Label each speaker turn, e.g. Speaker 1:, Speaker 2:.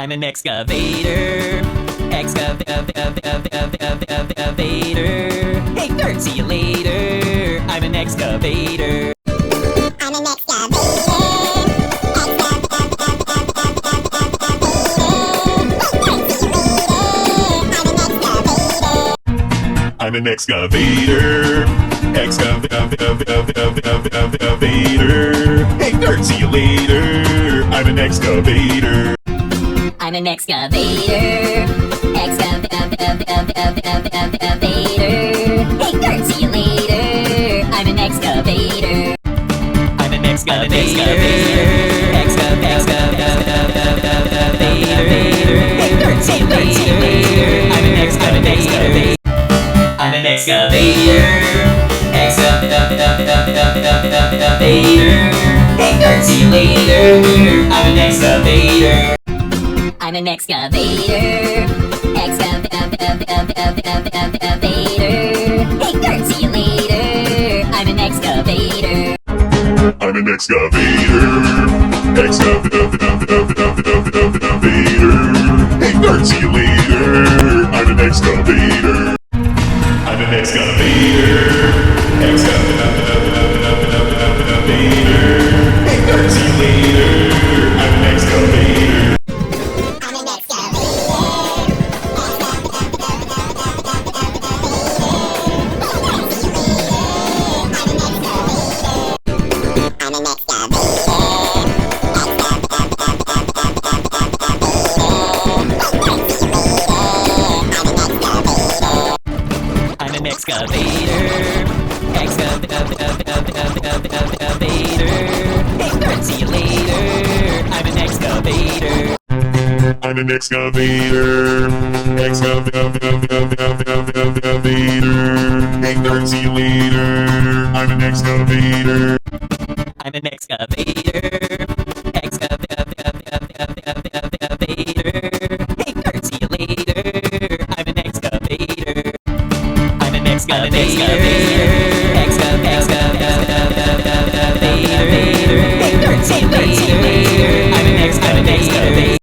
Speaker 1: I'm an excavator. Excavator. Hey, nerd, see you later. I'm an excavator.
Speaker 2: I'm an excavator.
Speaker 3: I'm an excavator. Excavator. Hey, nerd, see you later. I'm an excavator.
Speaker 2: I'm an excavator. Excavator. Hey, nerd, see you later. I'm an excavator.
Speaker 1: I'm an excavator. Hey, nerd, see you later. I'm an excavator. I'm an excavator. Hey, nerd, see you later. I'm an excavator.
Speaker 2: I'm an excavator. Hey, nerd, see you later. I'm an excavator.
Speaker 3: I'm an excavator. Hey, nerd, see you later. I'm an excavator. I'm an excavator. Hey, nerd, see you later. I'm an excavator.
Speaker 2: I'm an
Speaker 1: I'm an excavator. Hey, nerd, see you later. I'm an excavator.
Speaker 3: I'm an excavator. Hey, nerd, see you later. I'm an excavator.
Speaker 1: I'm an excavator. Hey, nerd, see you later. I'm an excavator. I'm an excavator. Hey, nerd, see you later. I'm an excavator.